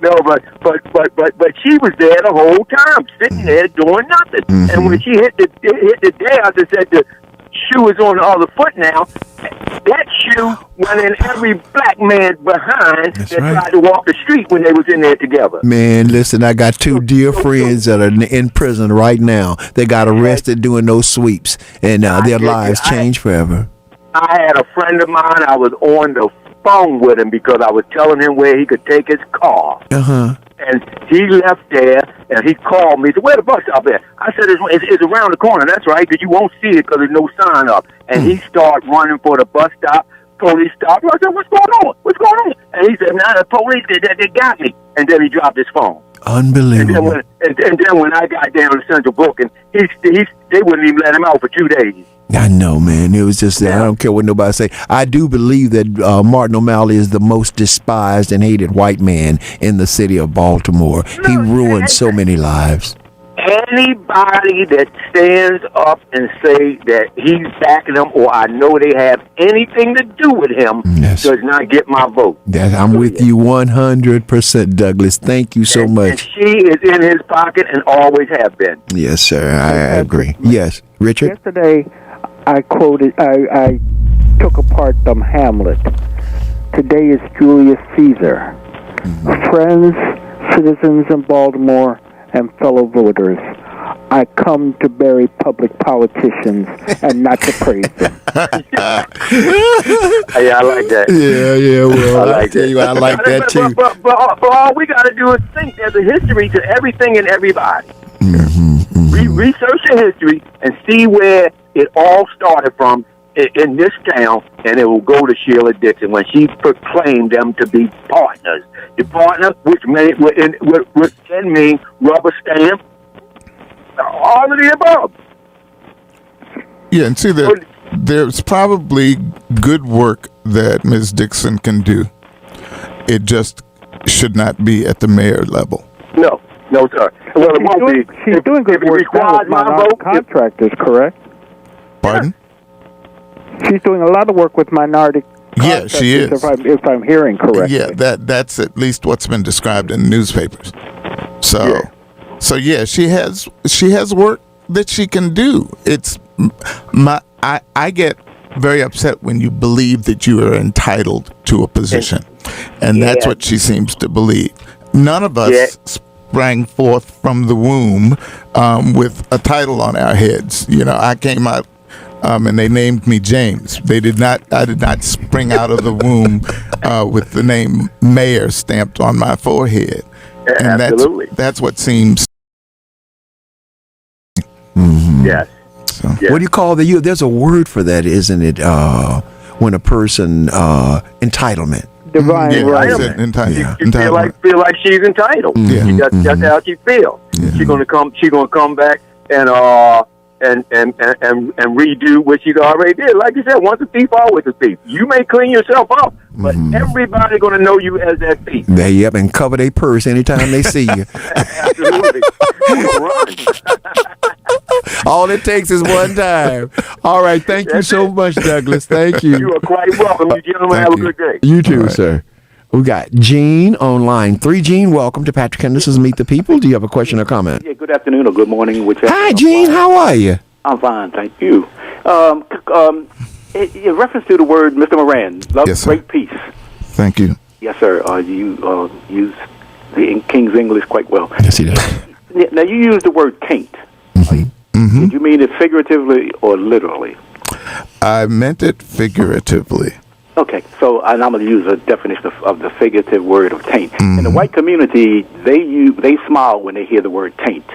No, but she was there the whole time, sitting there doing nothing. And when she hit the gas and said the shoe is on the other foot now, that shoe went in every black man behind tried to walk the street when they was in there together. Man, listen, I got two dear friends that are in prison right now. They got arrested doing those sweeps, and their lives changed forever. I had a friend of mine, I was on the phone with him because I was telling him where he could take his car. And he left there, and he called me. He said, "Where the bus stop at?" I said, it's around the corner. That's right, because you won't see it because there's no sign up. And he started running for the bus stop. Police stopped. I said, "What's going on? What's going on?" And he said, "Nah, the police, they got me." And then he dropped his phone. Unbelievable. And then when I got down to Central Booking, they wouldn't even let him out for 2 days. I know, man. It was just that. I don't care what nobody say. I do believe that Martin O'Malley is the most despised and hated white man in the city of Baltimore. He ruined so many lives. Anybody that stands up and say that he's backing them or I know they have anything to do with him does not get my vote. I'm with you 100%, Douglas. Thank you so much. And she is in his pocket and always have been. Yes, sir. I agree. Yes, Richard? Yesterday, I took apart Hamlet. Today is Julius Caesar. Friends, citizens in Baltimore, and fellow voters, I come to bury public politicians and not to praise them. Yeah, I like that. Yeah, well, I like that. I like that too. But all we got to do is think there's a history to everything and everybody. Research the history and see where it all started from in this town, and it will go to Sheila Dixon when she proclaimed them to be partners. The partner, which can mean rubber stamp, all of the above. Yeah, and see, there's probably good work that Ms. Dixon can do. It just should not be at the mayor level. No, sir. Well, it won't be. She's doing good work with minority contractors, correct? Pardon? She's doing a lot of work with minority contractors. Yeah, she is. If I'm hearing correctly. Yeah, that's at least what's been described in the newspapers. So she has work that she can do. I get very upset when you believe that you are entitled to a position, and that's what she seems to believe. None of us sprang forth from the womb with a title on our heads. You know, I came out and they named me James. I did not spring out of the womb with the name Mayor stamped on my forehead. And absolutely. That's what seems. Yes. So. What do you call there's a word for that, isn't it? When a person entitlement. Divine right. Entitlement. Feel like she's entitled. That's how she feels. Yeah. She's gonna come back and redo what she's already did. Like you said, once a thief, always a thief. You may clean yourself up, but everybody's going to know you as that thief. Yep, and cover their purse anytime they see you. Absolutely. All it takes is one time. All right, thank you so much, Douglas. Thank you. You are quite welcome. You gentlemen have a good day. You too, sir. We got Gene on line 3. Gene, welcome to Patrick Henderson's Meet the People. Do you have a question or comment? Yeah, good afternoon or good morning. Hi, Gene. How are you? I'm fine, thank you. In reference to the word, Mr. Moran, love, great peace. Thank you. Yes, sir. You use the King's English quite well. Yes, he does. Now, you use the word taint. Did you mean it figuratively or literally? I meant it figuratively. Okay, so and I'm going to use a definition of the figurative word of taint. In the white community, they smile when they hear the word taint.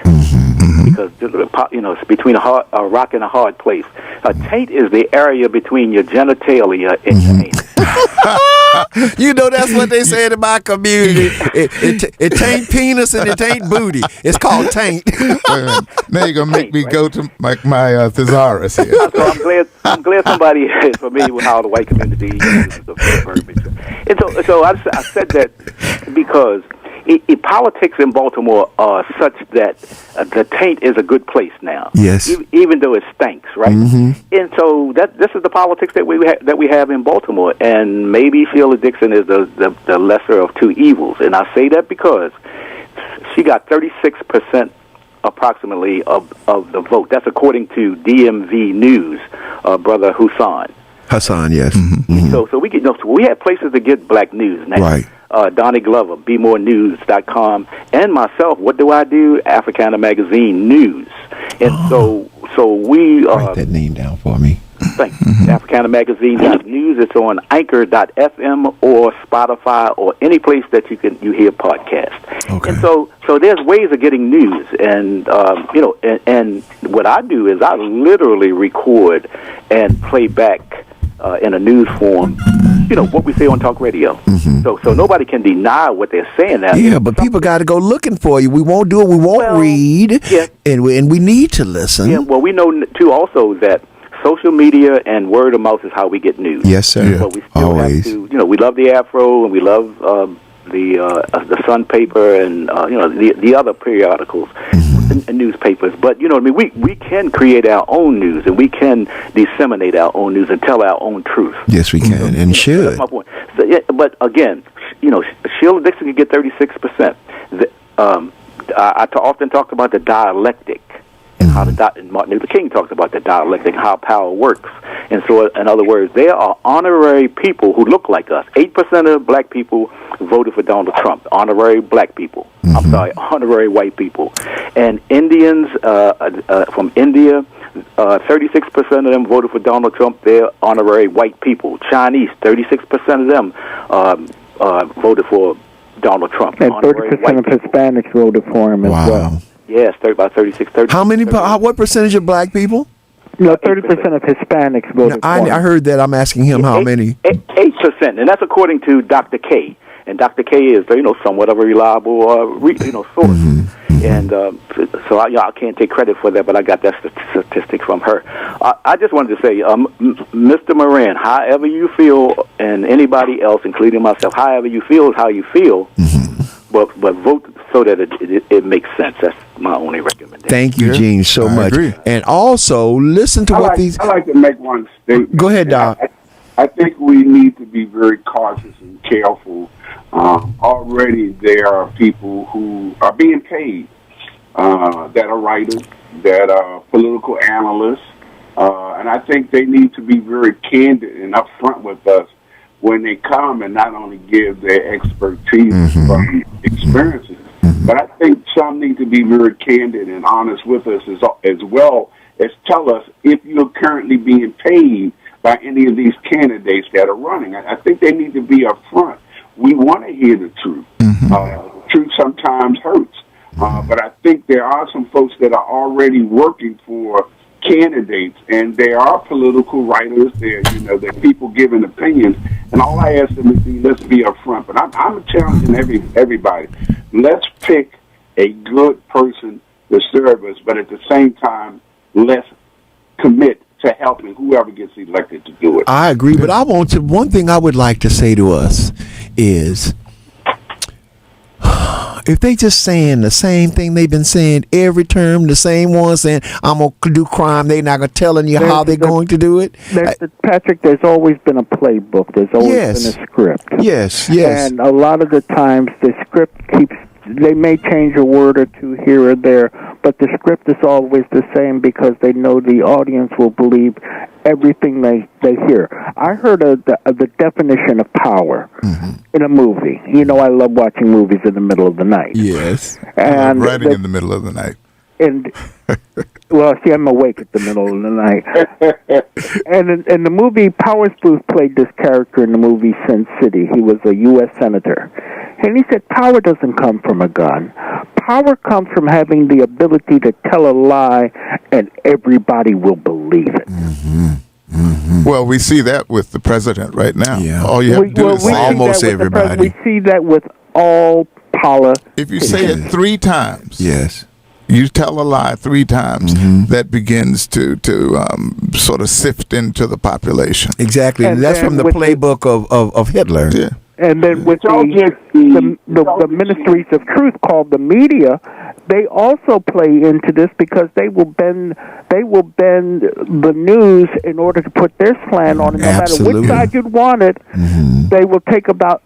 Because it's between a rock and a hard place. A taint is the area between your genitalia and your anus. You know, that's what they said in my community. It taint penis and it taint booty. It's called taint. Now you're gonna make me go to my thesaurus here. So I'm glad somebody is familiar with how the white community uses the verbiage. And so I said that because politics in Baltimore are such that the taint is a good place now. Yes. Even though it stinks, right? And so this is the politics that we have in Baltimore. And maybe Sheila Dixon is the lesser of two evils. And I say that because she got 36% approximately of the vote. That's according to DMV News, Brother Hassan, yes. So we have places to get black news now. Right. Donnie Glover, BeMoreNews.com, and myself. What do I do? Africana Magazine News. And so we write that name down for me. Thanks. Africana Magazine News. It's on Anchor.fm or Spotify or any place that you hear podcasts. Okay. And so there's ways of getting news, and and what I do is I literally record and play back in a news form, what we say on talk radio. So nobody can deny what they're saying now. Yeah, but people got to go looking for you. We won't do it. We won't read. Yeah. And we need to listen. Yeah. Well, we know too also that social media and word of mouth is how we get news. Yes, sir. Yeah. But we still have to. We love the Afro and we love the Sun paper and the other periodicals. And newspapers, but we can create our own news and we can disseminate our own news and tell our own truth. Yes, we can and should. That's my point. So, but again, Sheila Dixon can get 36%. I often talk about the dialectic and how and Martin Luther King talks about the dialectic, how power works. And so, in other words, there are honorary people who look like us. 8% of black people voted for Donald Trump. Honorary black people. I'm sorry, honorary white people. And Indians from India, 36% of them voted for Donald Trump. They're honorary white people. Chinese, 36% of them voted for Donald Trump. And 30% of Hispanics voted for him as well. Yes, about 36. 30. How many? What percentage of black people? No, 30% of Hispanics voted for him. I heard that. I'm asking him how many. 8%, and that's according to Dr. K. And Dr. K is, somewhat of a reliable, source. And so I can't take credit for that, but I got that statistic from her. I just wanted to say, Mr. Moran, however you feel, and anybody else, including myself, however you feel is how you feel. But vote so that it makes sense. That's my only recommendation. Thank you, Gene, so much. Agree. And also, listen to what these... I like to make one statement. Go ahead, Doc. I think we need to be very cautious and careful. Already there are people who are being paid that are writers, that are political analysts, and I think they need to be very candid and upfront with us when they come and not only give their expertise from experiences, but I think some need to be very candid and honest with us as well as tell us if you're currently being paid by any of these candidates that are running. I think they need to be upfront. We want to hear the truth. The truth sometimes hurts, but I think there are some folks that are already working for candidates, and there are political writers there, there are people giving opinions, and all I ask them is, let's be upfront. But I'm challenging everybody. Let's pick a good person to serve us, but at the same time, let's commit to helping whoever gets elected to do it. I agree, but one thing I would like to say to us is, if they just saying the same thing they've been saying every term, the same one saying, I'm going to do crime, they're not going to telling you how they're going to do it. Patrick, there's always been a playbook. There's always been a script. Yes. And a lot of the times the script they may change a word or two here or there, but the script is always the same because they know the audience will believe everything they hear. I heard the definition of power in a movie. I love watching movies in the middle of the night. Yes. And writing in the middle of the night. And I'm awake at the middle of the night. And in the movie, Powers Booth played this character in the movie Sin City. He was a U.S. senator. And he said, power doesn't come from a gun. Power comes from having the ability to tell a lie, and everybody will believe it. Well, we see that with the president right now. Yeah. All you have to do is almost everybody. We see that with all politics. If you say it 3 times, yes, you tell a lie 3 times, that begins to sort of sift into the population. Exactly. And that's from the playbook of Hitler. Yeah. And then with the ministries of truth called the media, they also play into this because they will bend the news in order to put their slant on it. No matter which side you'd want it, they will take out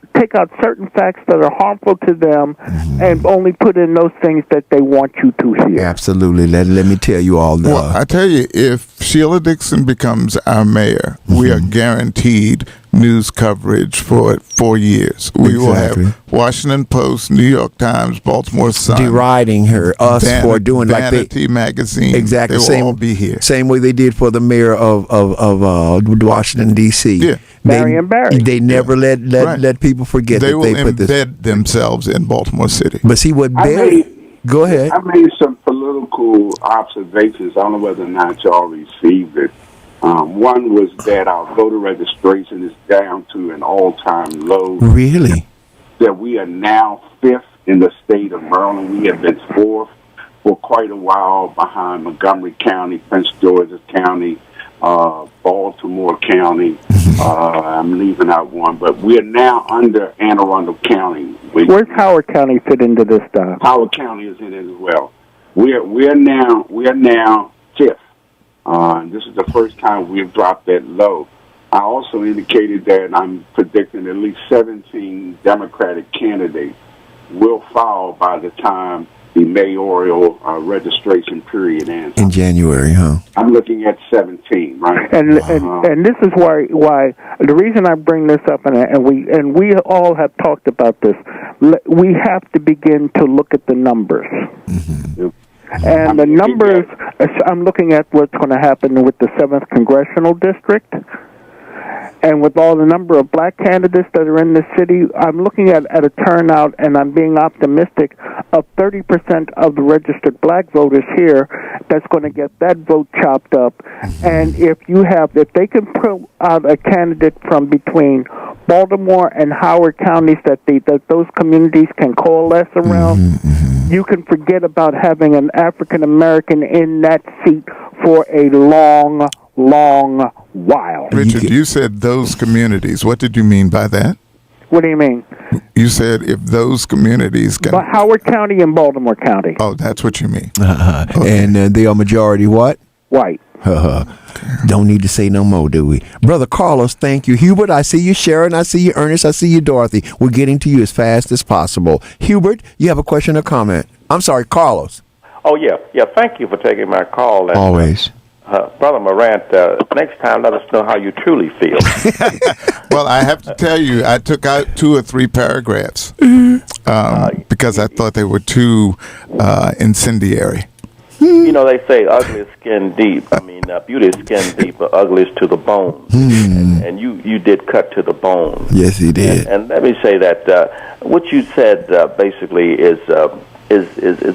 certain facts that are harmful to them and only put in those things that they want you to hear. Absolutely. Let me tell you all. Well, I tell you, if Sheila Dixon becomes our mayor, we are guaranteed news coverage for 4 years. We will have Washington Post, New York Times, Baltimore Sun deriding us for doing Vanity magazine. Exactly. They will all be here. Same way they did for the mayor of Washington D.C. Yeah. Marion Barry. They never let people forget they that will they put this. embed themselves in Baltimore City. But see what Barry. Go ahead. I made some political observations. I don't know whether or not y'all received it. One was that our voter registration is down to an all-time low. Really? That we are now fifth in the state of Maryland. We have been fourth for quite a while behind Montgomery County, Prince George's County, Baltimore County. I'm leaving out one, but we are now under Anne Arundel County. Where's Howard County fit into this stuff? Howard County is in it as well. We are now fifth. This is the first time we've dropped that low. I also indicated that I'm predicting at least 17 Democratic candidates will file by the time the mayoral registration period ends. In January, huh? I'm looking at 17, right? And this is why the reason I bring this up, and we all have talked about this. We have to begin to look at the numbers. And the numbers, I'm looking at what's going to happen with the 7th Congressional District. And with all the number of black candidates that are in the city, I'm looking at a turnout, and I'm being optimistic, of 30% of the registered black voters here that's going to get that vote chopped up. And if they can put out a candidate from between Baltimore and Howard counties that those communities can coalesce around, you can forget about having an African American in that seat for a long while. Richard, you said those communities. What did you mean by that? What do you mean? You said if those communities can... But Howard County and Baltimore County. Oh, that's what you mean. Okay. And they are majority what? White. Don't need to say no more, do we? Brother Carlos, thank you. Hubert, I see you. Sharon, I see you. Ernest, I see you. Dorothy. We're getting to you as fast as possible. Hubert, you have a question or comment? I'm sorry, Carlos. Oh, yeah. Thank you for taking my call. And, always. Brother Morant, next time let us know how you truly feel. Well, I have to tell you, I took out 2 or 3 paragraphs because I thought they were too incendiary. You know, they say ugly is skin deep. I mean, beauty is skin deep, but ugly is to the bone. And you did cut to the bone. Yes, he did. And let me say that what you said basically is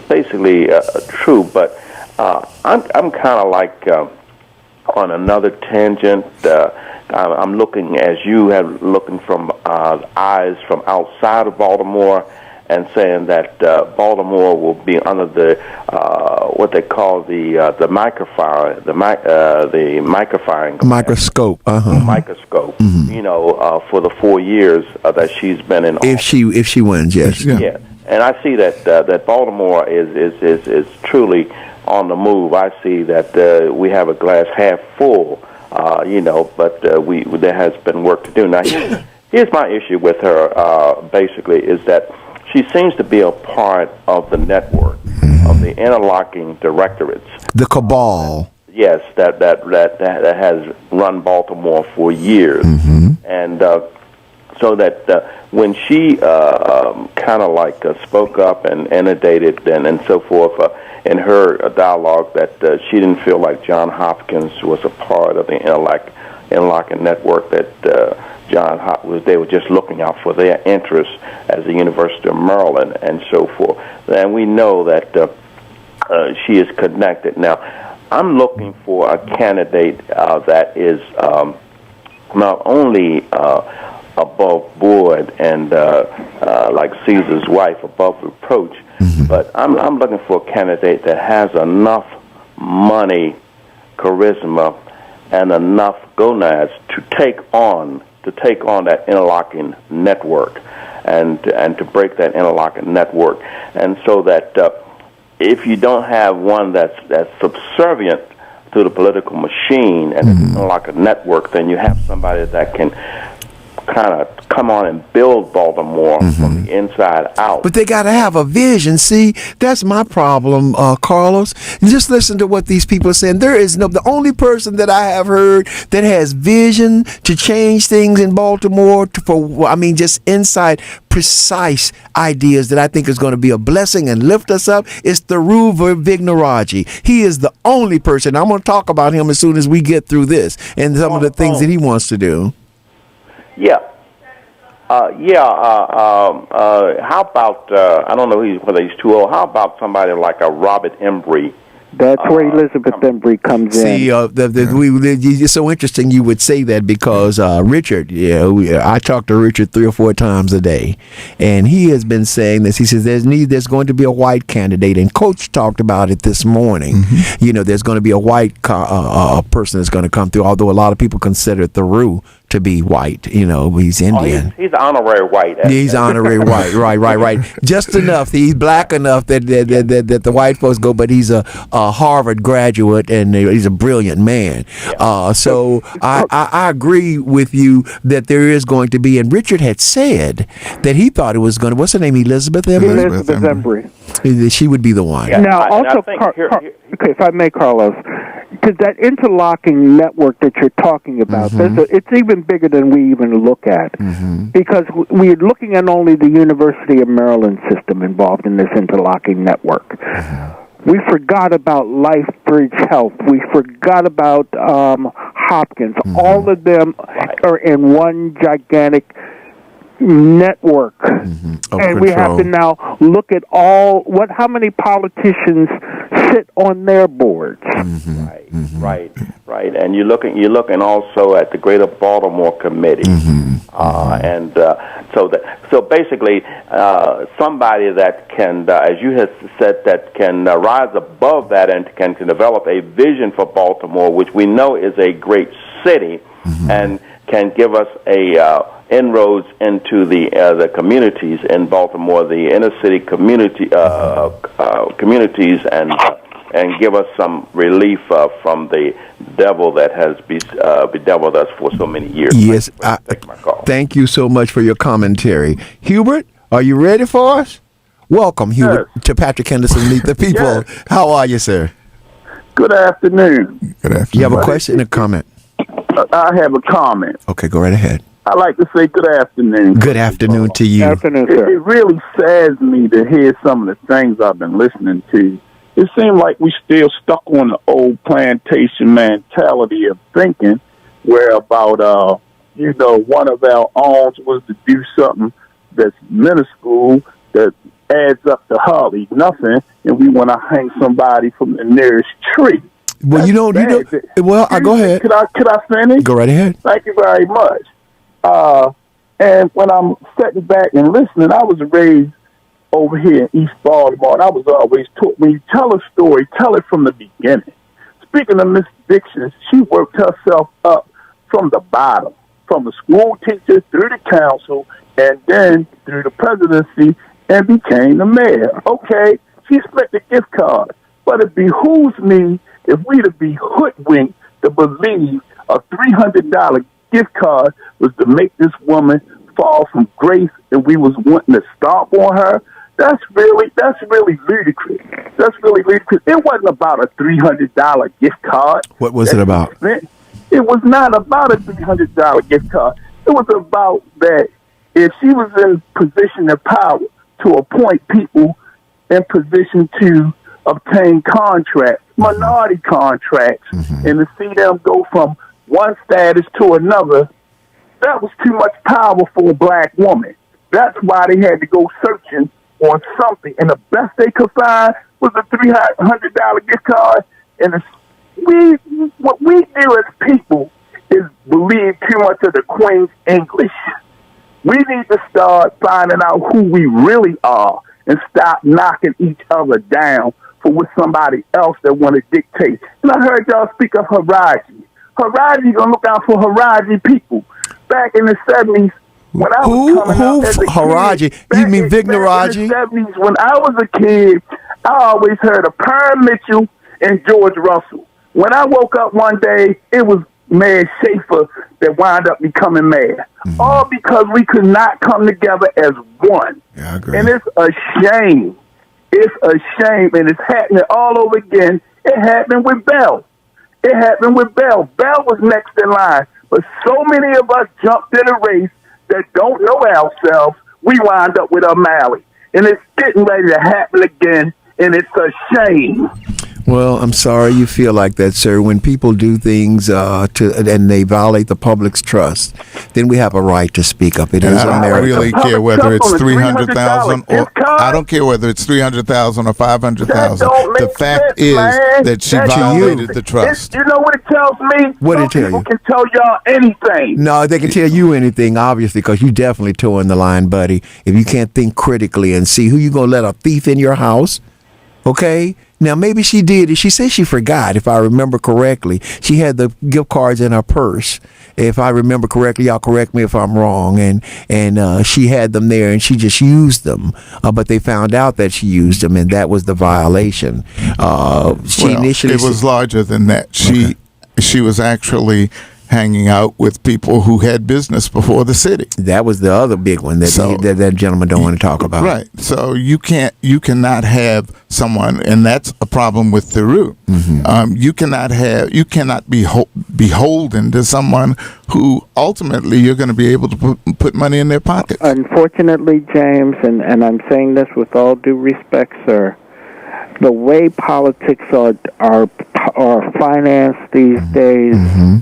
basically true, but I'm kind of like on another tangent. I'm looking, as you have looking from eyes from outside of Baltimore, and saying that Baltimore will be under the what they call the microfying, the microscope. Microscope. You know, for the 4 years that she's been in office. If she wins, yes. Yeah. And I see that Baltimore is truly on the move. I see that we have a glass half full, but there has been work to do. Now, here's my issue with her. Basically, is that she seems to be a part of the network of the interlocking directorates, the cabal. Yes, that has run Baltimore for years, and so that when she kind of like spoke up and inundated and so forth in her dialogue, that she didn't feel like Johns Hopkins was a part of the interlocking network, that Johns Hopkins, they were just looking out for their interests as the University of Maryland and so forth. And we know that she is connected. Now, I'm looking for a candidate that is not only above board and like Caesar's wife, above reproach, but I'm looking for a candidate that has enough money, charisma, and enough gonads to take on to take on that interlocking network and to break that interlocking network. And so that if you don't have one that's subservient to the political machine and the interlocking network, then you have somebody that can kind of come on and build Baltimore from the inside out. But they got to have a vision. See, that's my problem, Carlos. Just listen to what these people are saying. The only person that I have heard that has vision to change things in Baltimore, just insight, precise ideas that I think is going to be a blessing and lift us up, is Thuroo Vignarajhi. He is the only person. I'm going to talk about him as soon as we get through this and some of the things that he wants to do. Yeah. How about, I don't know whether he's too old, how about somebody like a Robert Embry? That's where Elizabeth Embry comes in. It's so interesting you would say that because Richard, I talk to Richard 3 or 4 times a day, and he has been saying this. He says there's going to be a white candidate, and Coach talked about it this morning. There's going to be a white person that's going to come through, although a lot of people consider Thuroo to be white. He's Indian. He's honorary white. He's honorary white. Right. Just enough. He's black enough that the white folks go, but he's a Harvard graduate and he's a brilliant man. So I agree with you that there is going to be, and Richard had said that he thought it was going to, what's her name, Elizabeth Embry? Elizabeth Embry. She would be the one. Yeah, now, also, okay, if I may, Carlos, because that interlocking network that you're talking about, it's even bigger than we even look at, because we're looking at only the University of Maryland system involved in this interlocking network. We forgot about LifeBridge Health. We forgot about Hopkins. All of them are in one gigantic network, and we have to now look at how many politicians sit on their boards. Right. And you're looking also at the Greater Baltimore Committee, and so basically somebody that can, as you have said, that can rise above that and can develop a vision for Baltimore, which we know is a great city, and can give us a inroads into the communities in Baltimore, the inner city communities, and give us some relief from the devil that has bedeviled us for so many years. Yes, thank you so much for your commentary. Hubert, are you ready for us? Welcome, Hubert, to Patrick Henderson Meet the People. Yes. How are you, sir? Good afternoon. Good afternoon. You have a question or a comment? I have a comment. Okay, go right ahead. I like to say good afternoon. Good afternoon to you. Afternoon, sir. It really saddens me to hear some of the things I've been listening to. It seems like we still stuck on the old plantation mentality of thinking, where about one of our owns was to do something that's minuscule that adds up to hardly nothing, and we want to hang somebody from the nearest tree. Well, go ahead. Could I finish? Go right ahead. Thank you very much. And when I'm sitting back and listening, I was raised over here in East Baltimore, and I was always taught, when you tell a story, tell it from the beginning. Speaking of Miss Dixon, she worked herself up from the bottom, from the school teacher through the council, and then through the presidency, and became the mayor. Okay, she spent the gift card, but it behooves me if we to be hoodwinked to believe a $300 gift card was to make this woman fall from grace, and we was wanting to stomp on her. That's really ludicrous. That's really ludicrous. It wasn't about a $300 gift card. What was it about? It was not about a $300 gift card. It was about that if she was in position of power to appoint people in position to obtain contracts, minority contracts, and to see them go from one status to another, that was too much power for a black woman. That's why they had to go searching on something, and the best they could find was a $300 gift card. And what we do as people is believe too much of the Queen's English. We need to start finding out who we really are and stop knocking each other down for what somebody else that want to dictate. And I heard y'all speak of Haraji. Haraji gonna look out for Haraji people. back in the 70s, when I was coming up as a kid, Haraji? You mean Vic Naraji? In the 70s, when I was a kid, I always heard of Perm Mitchell and George Russell. When I woke up one day, it was Mayor Schaefer that wound up becoming mayor. Mm-hmm. All because we could not come together as one. Yeah, I agree. And it's a shame. It's a shame, and it's happening all over again. It happened with Bell. Bell was next in line. But so many of us jumped in a race that don't know ourselves. We wind up with O'Malley. And it's getting ready to happen again, and it's a shame. Well, I'm sorry you feel like that, sir. When people do things and they violate the public's trust, then we have a right to speak up. It is America. I don't really care whether it's 300,000 or I don't care whether it's 300,000 or 500,000. The fact is that she violated the trust. You know what it tells me? What did it tell you? People can tell y'all anything. No, they can tell you anything, obviously, because you definitely towing the line, buddy. If you can't think critically and see who you gonna let a thief in your house, okay? Now, maybe she did. She said she forgot, if I remember correctly. She had the gift cards in her purse. If I remember correctly, y'all correct me if I'm wrong. And she had them there, and she just used them. But they found out that she used them, and that was the violation. It was larger than that. She was actually hanging out with people who had business before the city. That was the other big one that gentleman don't want to talk about. Right. So you cannot have someone, and that's a problem with Theroux. Mm-hmm. You cannot be beholden to someone who ultimately you're going to be able to put money in their pocket. Unfortunately, James, and I'm saying this with all due respect, sir, the way politics are financed these days. Mm-hmm.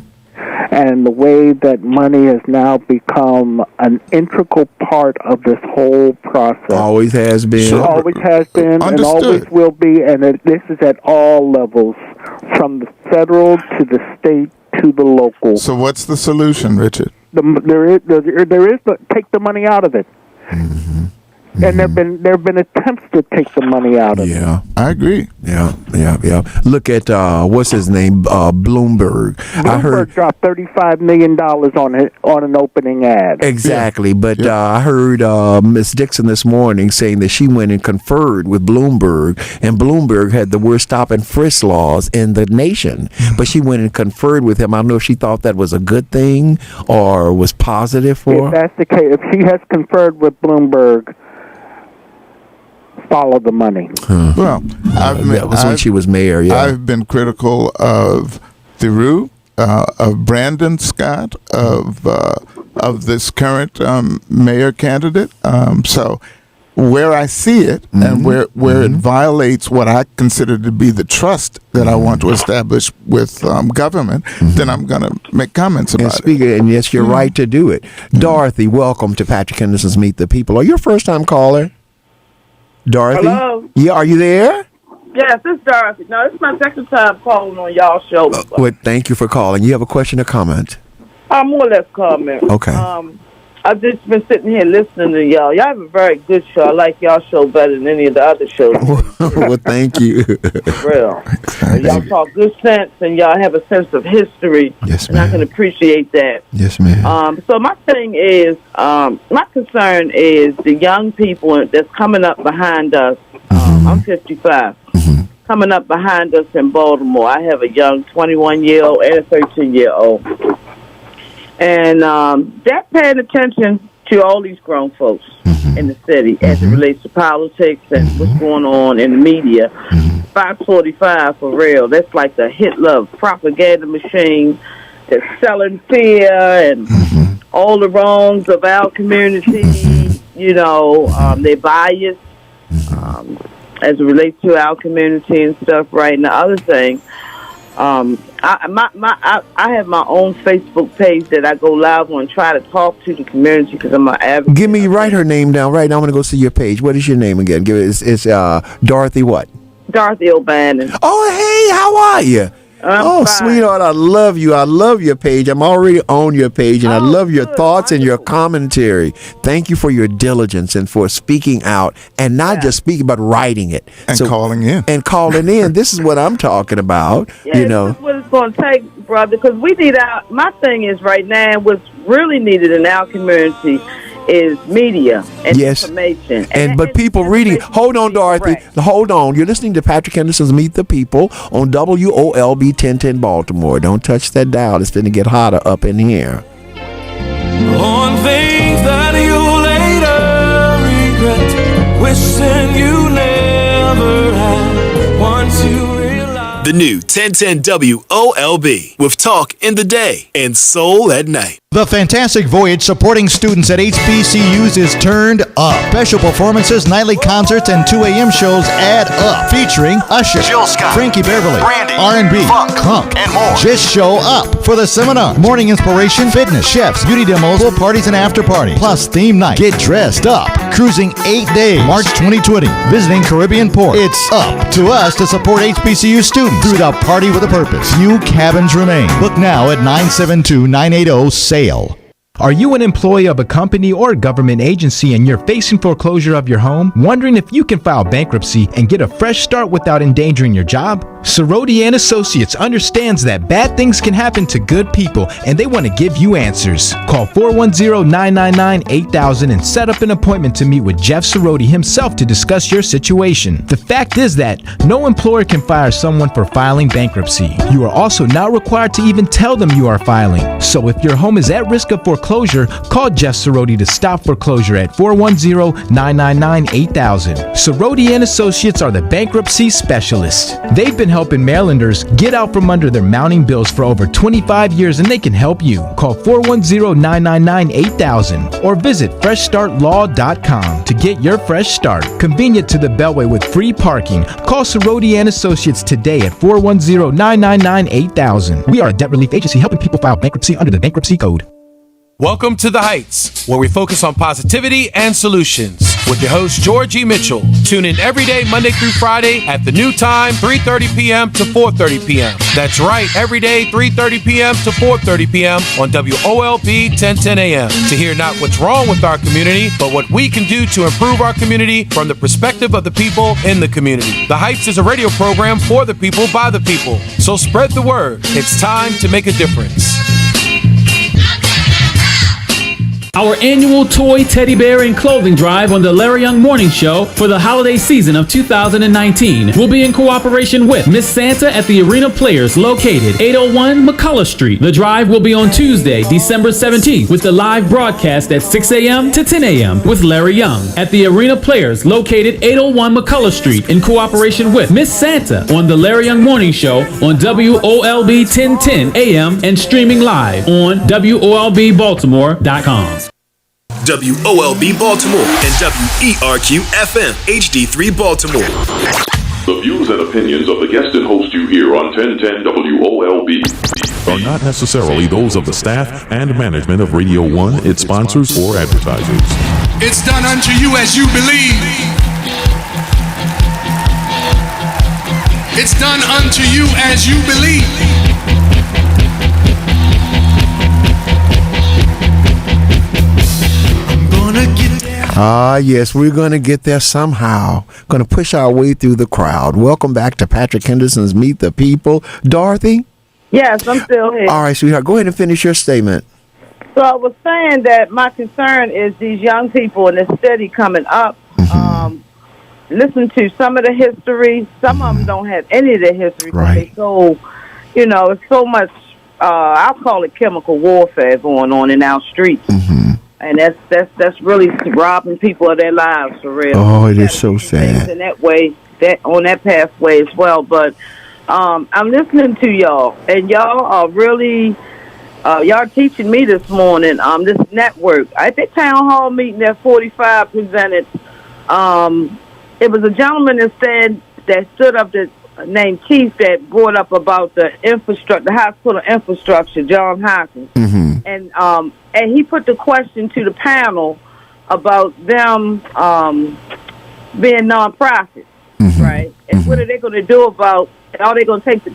And the way that money has now become an integral part of this whole process. Always has been. Sure. Always has been. Understood. And always will be. And this is at all levels, from the federal to the state to the local. So what's the solution, Richard? There is take the money out of it. Mm-hmm. And there have been attempts to take the money out of it. Yeah, I agree. Yeah. Look at what's his name, Bloomberg. I heard dropped $35 million on an opening ad. Exactly, yeah. But I heard Miss Dixon this morning saying that she went and conferred with Bloomberg, and Bloomberg had the worst stop and frisk laws in the nation. But she went and conferred with him. I don't know if she thought that was a good thing or was positive for her. If that's the case, if she has conferred with Bloomberg, follow the money. Well, that was when she was mayor. Yeah, I've been critical of Theroux, of Brandon Scott, of this current mayor candidate. So where I see it, mm-hmm. and where it violates what I consider to be the trust that I want to establish with government, mm-hmm. then I'm going to make comments about it. And yes, you're right to do it. Mm-hmm. Dorothy, welcome to Patrick Henderson's Meet the People. Are you a first-time caller? Dorothy? Hello? Yeah, are you there? Yes, it's Dorothy. No, it's my second time calling on y'all's show. Well, thank you for calling. You have a question or comment? More or less comment. Okay. I've just been sitting here listening to y'all. Y'all have a very good show. I like y'all show better than any of the other shows. Well, thank you. For real. Y'all talk good sense, and y'all have a sense of history. Yes, ma'am. And I can appreciate that. Yes, ma'am. So my thing is, my concern is the young people that's coming up behind us. Mm-hmm. I'm 55. Mm-hmm. Coming up behind us in Baltimore. I have a young 21-year-old and a 13-year-old. And they're paying attention to all these grown folks mm-hmm. in the city as it relates to politics and mm-hmm. what's going on in the media. Mm-hmm. 545 for real. That's like the Hitler propaganda machine that's selling fear and mm-hmm. all the wrongs of our community. You know, they're biased as it relates to our community and stuff, right? And the other thing, I have my own Facebook page that I go live on and try to talk to the community because I'm an advocate. Write her name down right now. I'm going to go see your page. What is your name again? It's Dorothy what? Dorothy O'Bannon. Oh, hey, how are you? Oh, fine. sweetheart, I love you. I love your page. I'm already on your page, and I love your thoughts and your commentary. Thank you for your diligence and for speaking out, and not just speaking, but writing it. And calling in. And calling in. This is what I'm talking about. Yeah, you know. this is what it's going to take, brother, because we need my thing is right now, what's really needed in our community is media and information. But people reading. Hold on, Dorothy. Hold on. You're listening to Patrick Henderson's Meet the People on WOLB 1010 Baltimore. Don't touch that dial. It's going to get hotter up in here. On things that you later regret, wishing you never had. Once you realize. The new 1010 WOLB with talk in the day and soul at night. The Fantastic Voyage supporting students at HBCUs is turned up. Special performances, nightly concerts, and 2 a.m. shows add up. Featuring Usher, Jill Scott, Frankie Beverly, Brandy, R&B, Funk, and more. Just show up for the seminar. Morning inspiration, fitness, chefs, beauty demos, pool parties, and after party. Plus theme night. Get dressed up. Cruising 8 days, March 2020. Visiting Caribbean Port. It's up to us to support HBCU students through the Party with a Purpose. Few cabins remain. Book now at 972-980-SAIL. Are you an employee of a company or government agency and you're facing foreclosure of your home? Wondering if you can file bankruptcy and get a fresh start without endangering your job? Soroti and Associates understands that bad things can happen to good people and they want to give you answers. Call 410-999-8000 and set up an appointment to meet with Jeff Soroti himself to discuss your situation. The fact is that no employer can fire someone for filing bankruptcy. You are also not required to even tell them you are filing. So if your home is at risk of foreclosure, call Jeff Soroti to stop foreclosure at 410-999-8000. Soroti and Associates are the bankruptcy specialists. They've been helping Marylanders get out from under their mounting bills for over 25 years, and they can help you. Call 410-999-8000 or visit freshstartlaw.com to get your fresh start. Convenient to the Beltway with free parking. Call Soroti and Associates today at 410-999-8000. We are a debt relief agency helping people file bankruptcy under the Bankruptcy Code. Welcome to The Heights, where we focus on positivity and solutions. With your host, George E. Mitchell. Tune in every day, Monday through Friday, at the new time, 3:30 p.m. to 4:30 p.m. That's right, every day, 3:30 p.m. to 4:30 p.m. on WOLB 1010 a.m. to hear not what's wrong with our community, but what we can do to improve our community from the perspective of the people in the community. The Heights is a radio program for the people, by the people. So spread the word. It's time to make a difference. Our annual toy, teddy bear, and clothing drive on the Larry Young Morning Show for the holiday season of 2019 will be in cooperation with Miss Santa at the Arena Players located 801 McCullough Street. The drive will be on Tuesday, December 17th with the live broadcast at 6 a.m. to 10 a.m. with Larry Young at the Arena Players located 801 McCullough Street in cooperation with Miss Santa on the Larry Young Morning Show on WOLB 1010 a.m. and streaming live on WOLBbaltimore.com. WOLB Baltimore and WERQ FM HD3 Baltimore. The views and opinions of the guest and host you hear on 1010 WOLB are not necessarily those of the staff and management of Radio 1, its sponsors, or advertisers. It's done unto you as you believe. It's done unto you as you believe. Yes, we're going to get there somehow. Going to push our way through the crowd. Welcome back to Patrick Henderson's Meet the People. Dorothy? Yes, I'm still here. All right, sweetheart, go ahead and finish your statement. So I was saying that my concern is these young people and the steady coming up. Listen to some of the history. Some of them don't have any of the history. Right. So, it's so much, I'll call it chemical warfare going on in our streets. And that's really robbing people of their lives for real. Oh, it is so sad. In that way, on that pathway as well. But I'm listening to y'all, and y'all are really y'all teaching me this morning. This network at the town hall meeting that 45 presented. It was a gentleman that stood up named Chief that brought up about the infrastructure, the hospital infrastructure, John Hopkins. And he put the question to the panel about them being nonprofits, right? And what are they going to do about are they going to take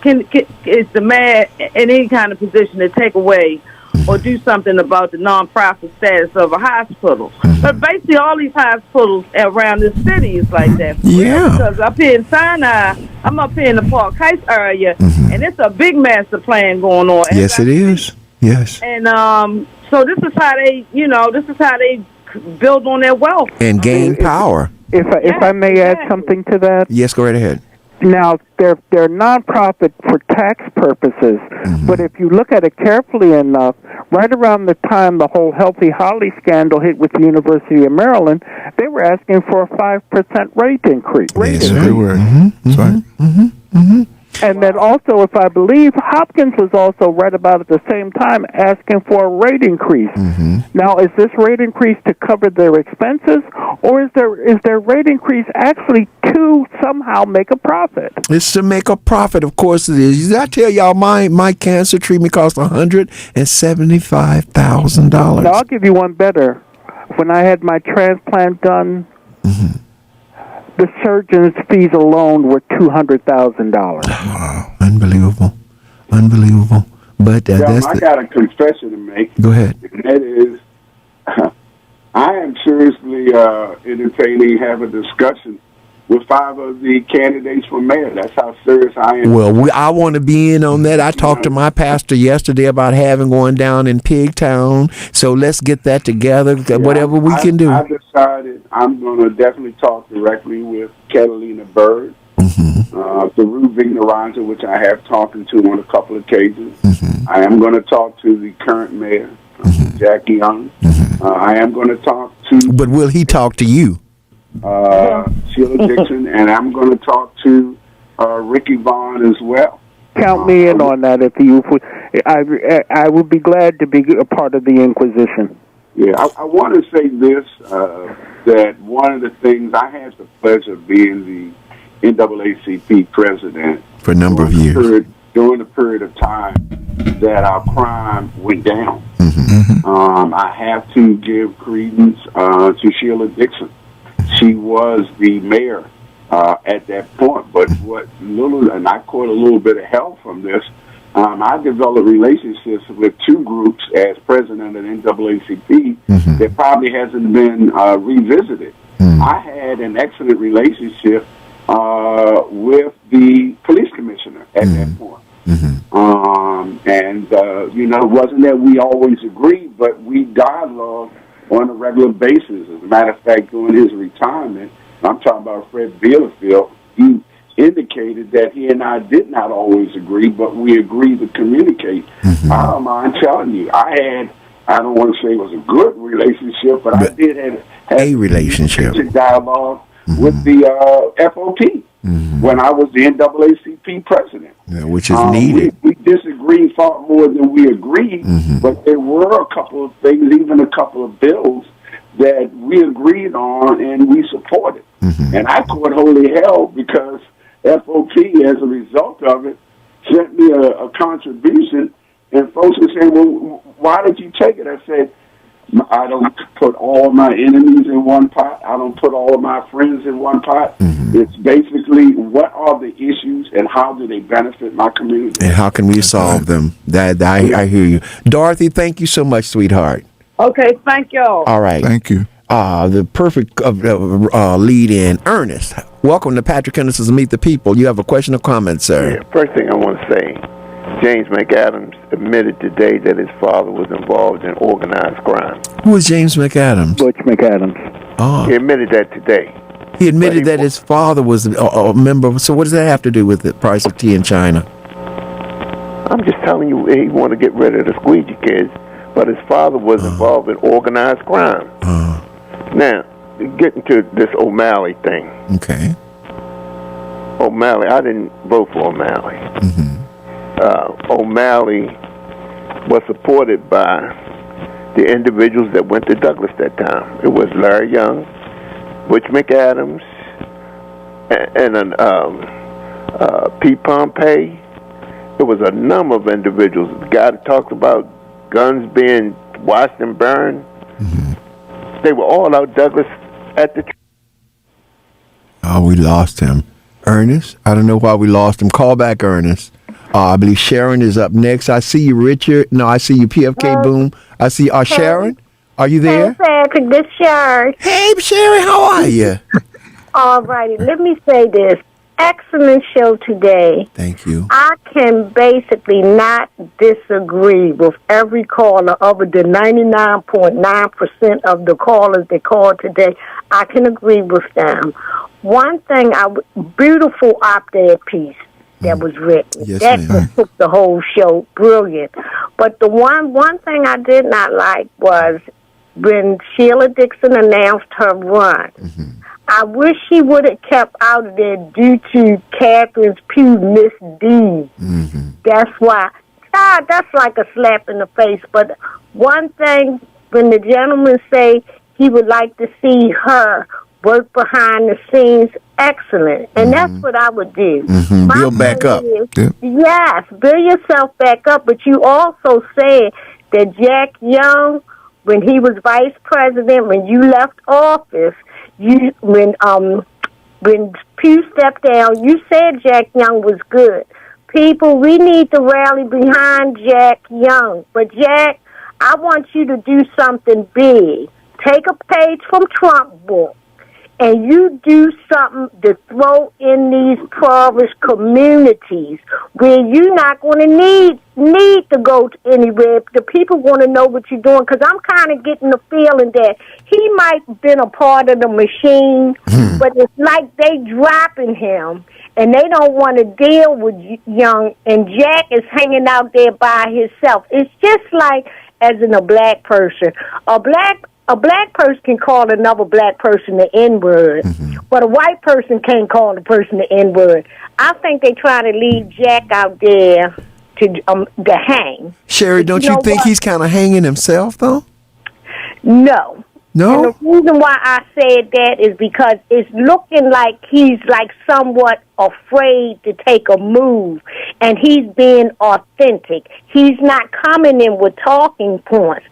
is the mayor in any kind of position to take away or do something about the nonprofit status of a hospital? But basically, all these hospitals around the city is like that. Yeah. Because up here in Sinai, I'm up here in the Park Heights area, and it's a big master plan going on. Yes, it is. Yes. And so this is how they, build on their wealth and gain power. If I may add something to that. Yes, go right ahead. Now, they're nonprofit for tax purposes, but if you look at it carefully enough, right around the time the whole Healthy Holly scandal hit with the University of Maryland, they were asking for a 5% rate increase. Yes, they were. That's right. And then also, if I believe, Hopkins was also right about at the same time asking for a rate increase. Now, is this rate increase to cover their expenses, or is their rate increase actually to somehow make a profit? It's to make a profit, of course it is. Did I tell y'all my cancer treatment cost $175,000? Now, I'll give you one better. When I had my transplant done, the surgeon's fees alone were $200,000. Wow, unbelievable. But I got a confession to make. Go ahead. And that is, I am seriously entertaining having a discussion with 5 of the candidates for mayor. That's how serious I am. Well, I want to be in on that. I talked to my pastor yesterday about having one down in Pigtown. So let's get that together. Whatever we can do. I decided I'm going to definitely talk directly with Catalina Bird, Through Vignoranza, which I have talked to on a couple of occasions. I am going to talk to the current mayor, Jackie Young. I am going to talk to... But will he talk to you? Sheila Dixon, and I'm going to talk to Ricky Vaughn as well. Count me in on that. If you, I would be glad to be a part of the Inquisition. Yeah, I want to say this, that one of the things, I had the pleasure of being the NAACP president for a number of years. During the period of time that our crime went down. I have to give credence to Sheila Dixon. She was the mayor at that point, but and I caught a little bit of help from this. I developed relationships with 2 groups as president of the NAACP that probably hasn't been revisited. I had an excellent relationship with the police commissioner at that point. It wasn't that we always agreed, but we dialogued on a regular basis. As a matter of fact, during his retirement, I'm talking about Fred Bielefeld, he indicated that he and I did not always agree, but we agreed to communicate. I don't mind telling you, I don't want to say it was a good relationship, but I did have a relationship dialogue with the FOP when I was the NAACP president. Yeah, which is needed. We disagreed far more than we agreed, but there were a couple of things, even a couple of bills that we agreed on and we supported. And I caught holy hell because FOP, as a result of it, sent me a contribution, and folks were saying, well, why did you take it? I said, I don't put all my enemies in one pot. I don't put all of my friends in one pot. It's basically what are the issues and how do they benefit my community? And how can we solve them? I hear you. Dorothy, thank you so much, sweetheart. Okay, thank y'all. All right. Thank you. The perfect lead in. Ernest, welcome to Patrick Henderson's Meet the People. You have a question or comment, sir? Yeah, first thing I want to say, James McAdams admitted today that his father was involved in organized crime. Who is James McAdams? Butch McAdams. Oh. He admitted that today. He admitted that his father was a member. So what does that have to do with the price of tea in China? I'm just telling you, he wanted to get rid of the squeegee kids, but his father was involved in organized crime. Now, getting to this O'Malley thing. Okay. O'Malley, I didn't vote for O'Malley. O'Malley was supported by the individuals that went to Douglas that time. It was Larry Young, Butch McAdams, and Pete Pompey. It was a number of individuals. The guy that talked about guns being washed and burned. They were all out Douglas at the... Oh, we lost him. Ernest? I don't know why we lost him. Call back, Ernest. I believe Sharon is up next. I see you, Richard. No, I see you, PFK Boom. I see Sharon. Are you there? Hey, Patrick, this Sharon. Hey, Sharon, how are you? All righty, let me say this. Excellent show today. Thank you. I can basically not disagree with every caller other than 99.9% of the callers that called today. I can agree with them. One thing, beautiful op-ed piece that was written. Yes, that ma'am. just took the whole show. Brilliant. But the one thing I did not like was when Sheila Dixon announced her run. I wish she would have kept out of there due to Catherine's Pew misdeed. That's why. That's like a slap in the face. But one thing, when the gentleman say he would like to see her work behind the scenes, excellent. And that's what I would do. Build back up. Yes, build yourself back up. But you also said that Jack Young, when he was vice president, when you left office, when Pew stepped down, you said Jack Young was good. People, we need to rally behind Jack Young. But Jack, I want you to do something big. Take a page from Trump's book, and you do something to throw in these impoverished communities where you're not going to need to go to anywhere. The people want to know what you're doing, because I'm kind of getting the feeling that he might have been a part of the machine, but it's like they dropping him, and they don't want to deal with Young, and Jack is hanging out there by himself. It's just like, as in a black person, a black person can call another black person the N-word, but a white person can't call a person the N-word. I think they try to leave Jack out there to hang. Sherry, don't you think he's kind of hanging himself, though? No. No? And the reason why I said that is because it's looking like he's like somewhat afraid to take a move, and he's being authentic. He's not coming in with talking points.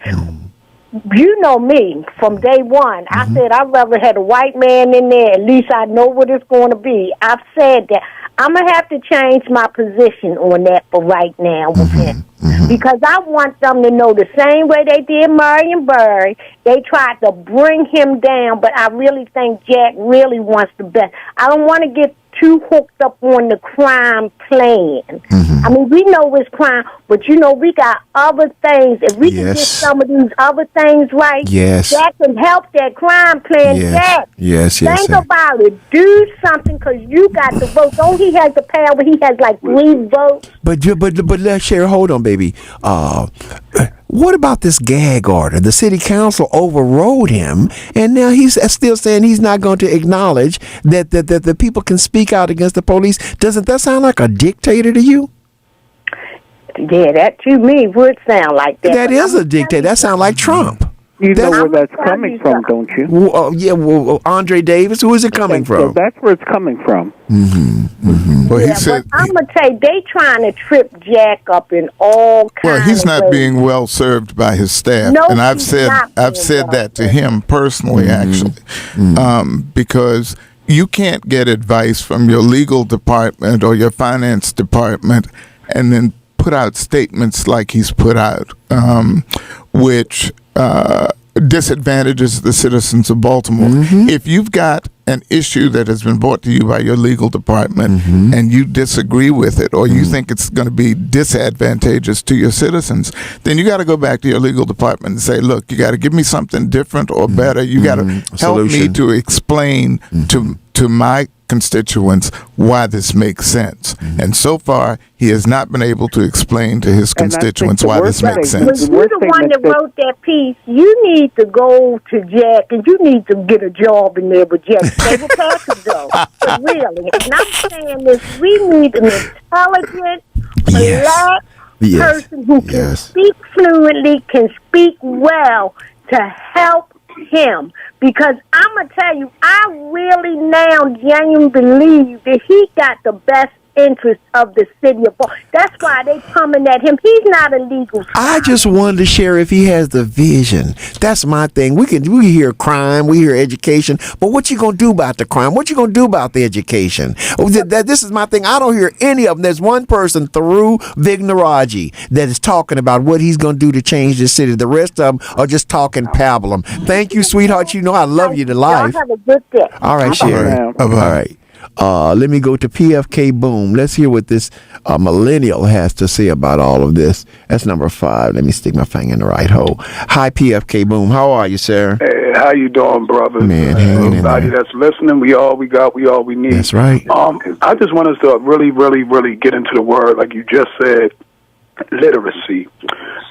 You know me from day one. I said I'd rather have a white man in there. At least I know what it's going to be. I've said that. I'm going to have to change my position on that for right now with him. Because I want them to know the same way they did Marion Barry. They tried to bring him down, but I really think Jack really wants the best. I don't want to get too hooked up on the crime plan. I mean, we know it's crime, but we got other things. If we can get some of these other things right, that can help that crime plan. Jack, think about it. Do something, because you got the vote. Don't he have the power? He has like 3 votes. But let's share. Hold on, baby. What about this gag order? The city council overrode him, and now he's still saying he's not going to acknowledge that the people can speak out against the police. Doesn't that sound like a dictator to you? Yeah, that to me would sound like that. That is a dictator. That sounds like Trump. You know where that's coming from, don't you? Well, Andre Davis. Who is it coming from? So that's where it's coming from. Well, he said, but I'm gonna tell you, they trying to trip Jack up in all kinds. Well, he's not ways. being well served by his staff, No, and I've he's said not that to him personally, actually, because you can't get advice from your legal department or your finance department and then put out statements like he's put out, which disadvantages the citizens of Baltimore. If you've got an issue that has been brought to you by your legal department and you disagree with it, or you think it's going to be disadvantageous to your citizens, then you got to go back to your legal department and say, look, you got to give me something different or better. You got to help me to explain to my constituents why this makes sense. And so far, he has not been able to explain to his constituents why this makes sense. When you're the one that wrote that piece, you need to go to Jack, and you need to get a job in there with Jack. They will pass it, though. But really. And I'm saying this, we need an intelligent, black person who can speak fluently, can speak well, to help him. Because I'm going to tell you, I really now genuinely believe that he got the best interest of the city of Baltimore. That's why they coming at him. He's not a legal spy. I just wanted to share if he has the vision. That's my thing. We hear crime, we hear education, but what you gonna do about the crime? What you gonna do about the education? This is my thing. I don't hear any of them. There's one person through Vignaraji that is talking about what he's gonna do to change the city. The rest of them are just talking pablum. Thank you, sweetheart. You know I love you to life. Y'all have a good day. All right, Sherry. All right. Let me go to PFK Boom. Let's hear what this millennial has to say about all of this. That's number 5. Let me stick my finger in the right hole. Hi, PFK Boom. How are you, sir? Hey, how you doing, brother? Man, everybody that's listening, we all we need. That's right. I just want us to really, really, really get into the word, like you just said, literacy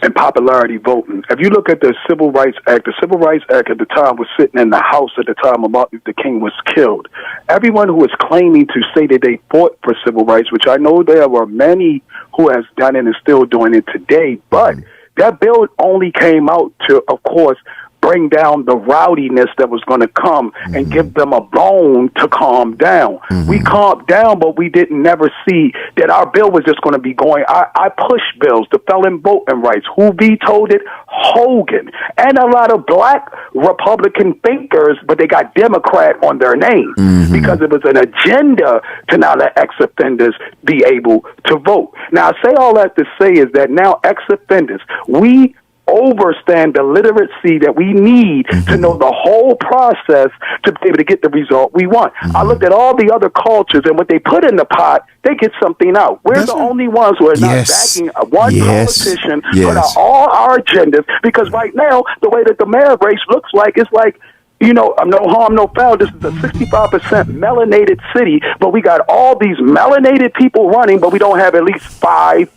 and popularity voting. If you look at the Civil Rights Act at the time was sitting in the House at the time of Martin Luther King was killed. Everyone who is claiming to say that they fought for civil rights, which I know there were many who has done it and still doing it today, but that bill only came out to, of course, bring down the rowdiness that was going to come and give them a bone to calm down. We calmed down, but we didn't never see that our bill was just going to be going. I pushed bills, the felon voting rights. Who vetoed it? Hogan. And a lot of black Republican thinkers, but they got Democrat on their name because it was an agenda to now let ex-offenders be able to vote. Now, I say all that to say is that now ex-offenders, we overstand the literacy that we need to know the whole process to be able to get the result we want. I looked at all the other cultures, and what they put in the pot, they get something out. We're the only ones who are not backing one politician put out all our agendas, because right now, the way that the mayor race looks like, it's like, you know, no harm, no foul. This is a 65% melanated city, but we got all these melanated people running, but we don't have at least 4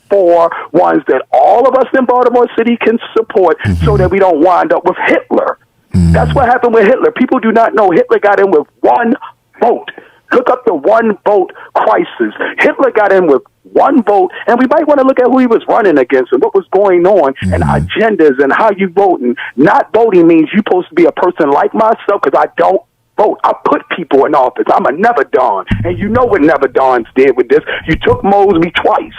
ones that all of us in Baltimore City can support so that we don't wind up with Hitler. That's what happened with Hitler. People do not know Hitler got in with one vote. Look up the one vote crisis. Hitler got in with one vote, and we might want to look at who he was running against and what was going on and agendas and how you voting. Not voting means you're supposed to be a person like myself, because I don't vote. I put people in office. I'm a never Don, and you know what never Dons did with this. You took Mosby twice.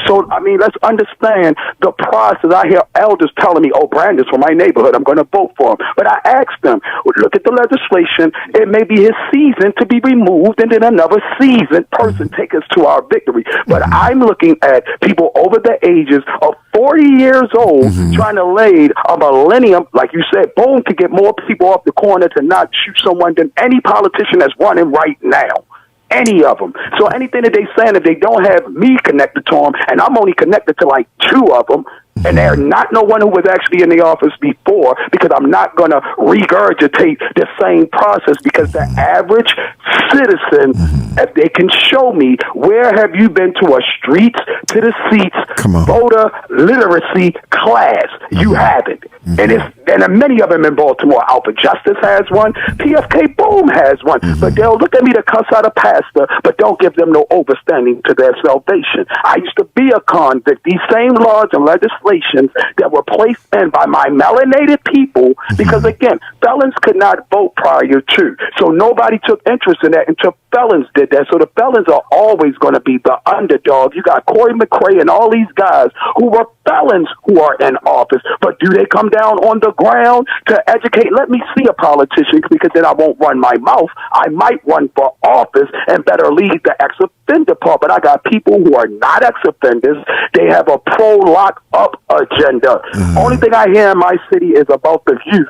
So, I mean, let's understand the process. I hear elders telling me, oh, Brandon's from my neighborhood, I'm going to vote for him. But I asked them, look at the legislation. It may be his season to be removed, and then another seasoned person take us to our victory. But I'm looking at people over the ages of 40 years old trying to lead a millennium, like you said, boom, to get more people off the corner to not shoot someone than any politician that's running right now. Any of them. So anything that they saying, if they don't have me connected to them, and I'm only connected to like 2 of them, and they're not no one who was actually in the office before, because I'm not going to regurgitate the same process, because the average citizen, if they can show me where have you been to a streets to the seats voter literacy class, you haven't. And many of them in Baltimore. Alpha Justice has one. PFK Boom has one. But they'll look at me to cuss out a pastor, but don't give them no overstanding to their salvation. I used to be a convict. These same laws and legislations that were placed in by my melanated people, because again, felons could not vote prior to. So nobody took interest in that until felons did that. So the felons are always going to be the underdog. You got Corey McRae and all these guys who were felons who are in office. But do they come down on the ground to educate? Let me see a politician, because then I won't run my mouth. I might run for office and better lead the ex-offender part. But I got people who are not ex-offenders. They have a pro-lock-up agenda. Only thing I hear in my city is about the youth.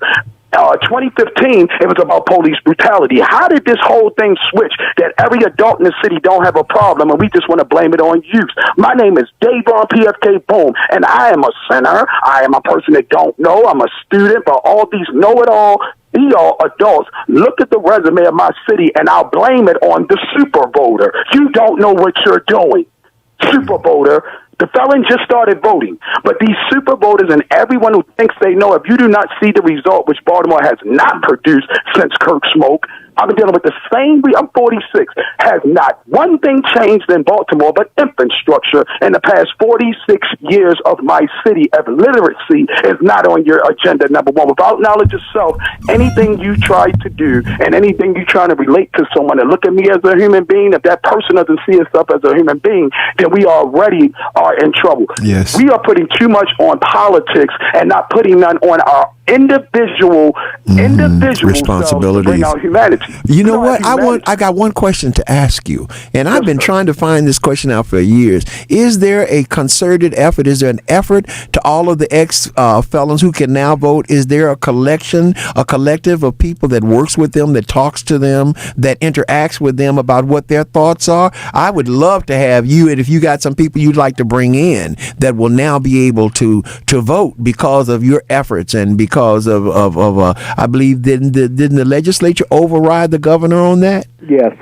2015, it was about police brutality. How did this whole thing switch that every adult in the city don't have a problem and we just want to blame it on youth? My name is Davon PFK Boom, and I am a sinner. I am a person that don't know. I'm a student, but all these know-it-all be-all adults look at the resume of my city, and I'll blame it on the super voter. You don't know what you're doing. Super voter. The felon just started voting, but these super voters and everyone who thinks they know, if you do not see the result, which Baltimore has not produced since Kirk Smoke, I've been dealing with the same. I'm 46. Has not one thing changed in Baltimore but infrastructure in the past 46 years of my city. Of literacy is not on your agenda, number one. Without knowledge of self, anything you try to do and anything you try to relate to someone and look at me as a human being, if that person doesn't see itself as a human being, then we already are in trouble. Yes. We are putting too much on politics and not putting none on our individual responsibilities, bring out humanity. You know what? I got one question to ask you, and I've been trying to find this question out for years. Is there a concerted effort? Is there an effort to all of the ex-felons who can now vote? Is there a collective of people that works with them, that talks to them, that interacts with them about what their thoughts are? I would love to have you, and if you got some people you'd like to bring in that will now be able to vote because of your efforts and because of I believe didn't the legislature override the governor on that? Yes.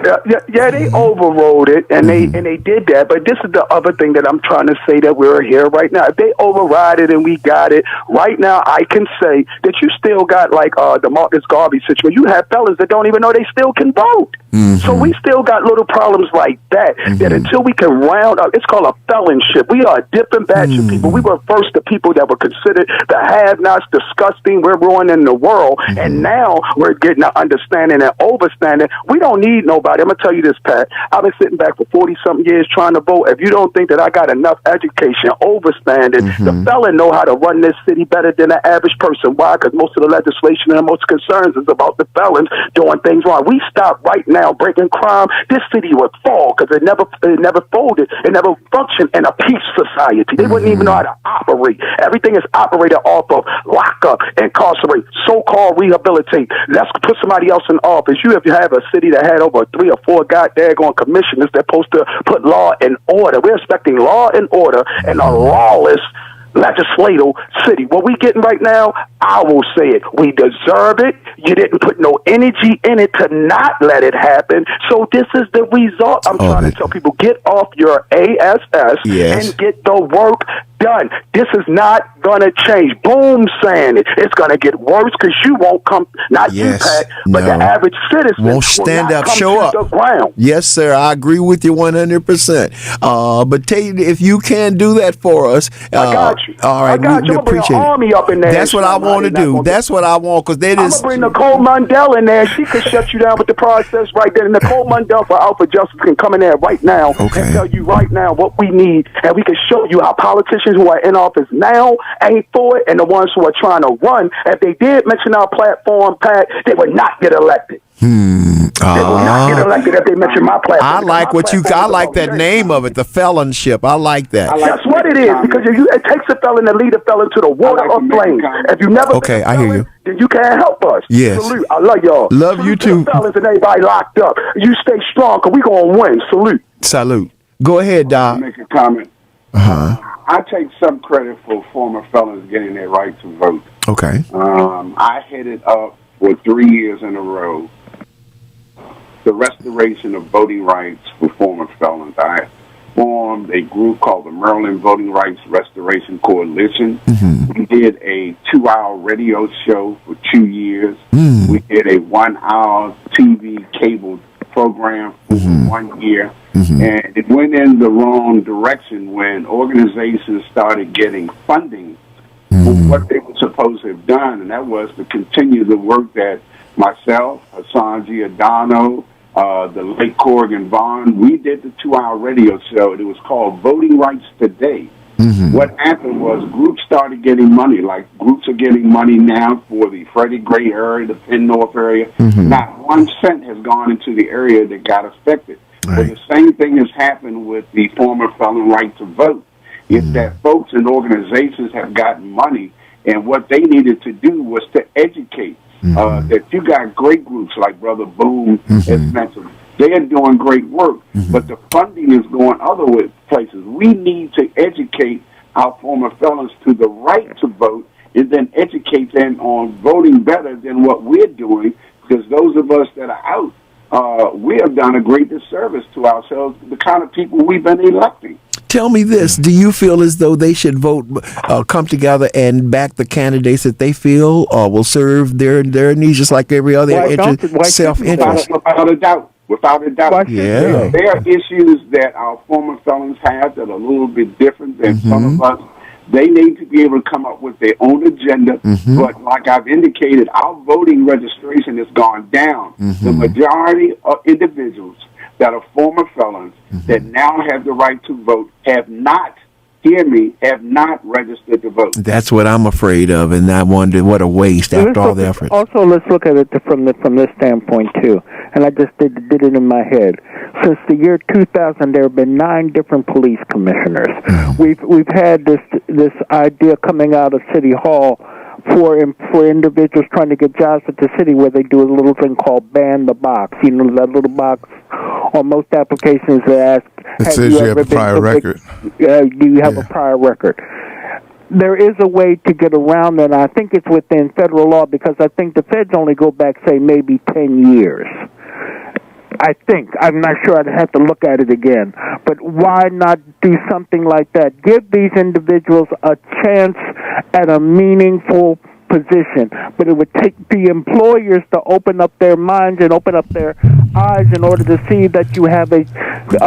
Yeah, they overrode it, and they did that. But this is the other thing that I'm trying to say, that we're here right now. If they override it and we got it right now, I can say that you still got like the Marcus Garvey situation. You have felons that don't even know they still can vote. So we still got little problems like that. That until we can round up, it's called a felonship. We are a different batch of people. We were first the people that were considered the have-nots, disgusting. We're ruining in the world, and now we're getting an understanding and overstanding. We don't need nobody. I'm gonna tell you this, Pat. I've been sitting back for 40-something years trying to vote. If you don't think that I got enough education, overstanding, the felon know how to run this city better than the average person. Why? Because most of the legislation and most concerns is about the felons doing things wrong. We stop right now breaking crime, this city would fall because it never folded. It never functioned in a peace society. They wouldn't even know how to operate. Everything is operated off of lock up, incarcerate, so-called rehabilitate. Let's put somebody else in office. If you have a city that had over 3 or 4 goddamn commissioners that's supposed to put law and order. We're expecting law and order in a lawless legislative city. What we getting right now, I will say it. We deserve it. You didn't put no energy in it to not let it happen. So this is the result. I'm trying to tell people, get off your ASS and get the work done. This is not going to change. Boom, saying it. It's going to get worse because you won't come, not you, Pat, but the average citizen won't stand up, show up. The ground. Yes, sir. I agree with you 100%. But Tate, if you can do that for us, I got you. All right, we appreciate it. Army up in there. That's what I want to do. That's what I want, because they just. I'm gonna bring Nicole Mundell in there. She can shut you down with the process right there. Nicole Mundell for Alpha Justice can come in there right now and tell you right now what we need, and we can show you how politicians who are in office now ain't for it, and the ones who are trying to run, if they did mention our platform, Pat, they would not get elected. They will not get elected if they mention my platform. I like what you. I like that name of it, the felonship. I like that. That's what it is, because it takes a felon to lead a felon to the water of flame. If you never, I hear you. Then you can't help us. Yes. Salute. I love y'all. Love Salute you too. To the felons and everybody locked up. You stay strong, because we gonna win. Salute. Salute. Go ahead, Doc. Make a comment. I take some credit for former felons getting their right to vote. Okay. I headed up for 3 years in a row the restoration of voting rights for former felons. I formed a group called the Maryland Voting Rights Restoration Coalition. We did a 2-hour radio show for 2 years. We did a 1-hour TV cable program for 1 year. And it went in the wrong direction when organizations started getting funding for what they were supposed to have done, and that was to continue the work that myself, Hassan Giordano, the late Corrigan Vaughn, we did the 2-hour radio show. It was called Voting Rights Today. What happened was groups started getting money, like groups are getting money now for the Freddie Gray area, the Penn North area. Not 1 cent has gone into the area that got affected. But the same thing has happened with the former felon right to vote. It's that folks and organizations have gotten money, and what they needed to do was to educate. That you got great groups like Brother Boone has mentioned. They are doing great work, but the funding is going other places. We need to educate our former felons to the right to vote, and then educate them on voting better than what we're doing, because those of us that are out, we have done a great disservice to ourselves, the kind of people we've been electing. Tell me this: do you feel as though they should vote, come together and back the candidates that they feel will serve their needs, just like every other self-interest? Without a doubt. Without a doubt. Yeah. There are issues that our former felons have that are a little bit different than some of us. They need to be able to come up with their own agenda. But like I've indicated, our voting registration has gone down. The majority of individuals that are former felons that now have the right to vote have not registered to vote. That's what I'm afraid of, and I wonder what a waste after all the effort. Also, let's look at it from this standpoint too. And I just did it in my head. Since the year 2000, there have been 9 different police commissioners. We've had this idea coming out of City Hall for individuals trying to get jobs at the city, where they do a little thing called ban the box. You know, that little box on most applications they ask, it says you have a prior record. Do you have a prior record? There is a way to get around that. I think it's within federal law, because I think the feds only go back, say, maybe 10 years. I think. I'm not sure. I'd have to look at it again. But why not do something like that? Give these individuals a chance at a meaningful position. But it would take the employers to open up their minds and open up their eyes in order to see that you have a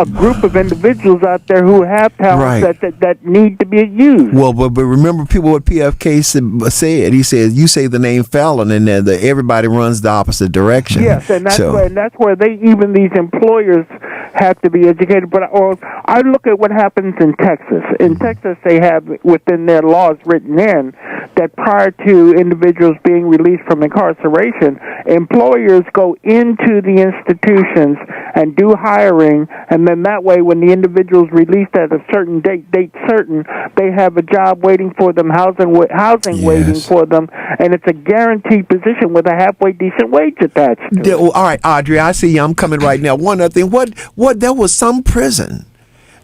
group of individuals out there who have talents that need to be used. Well, but remember what PFK said. He said, you say the name felon, and then everybody runs the opposite direction. Yes, and that's where these employers have to be educated. But I look at what happens in Texas. In Texas, they have within their laws written in that prior to individuals being released from incarceration, employers go into the institutions and do hiring, and then that way when the individual's released at a certain date certain, they have a job waiting for them, housing waiting for them, and it's a guaranteed position with a halfway decent wage attached to it. All right, Audrey, I see you. I'm coming right now. One other thing. What there was some prison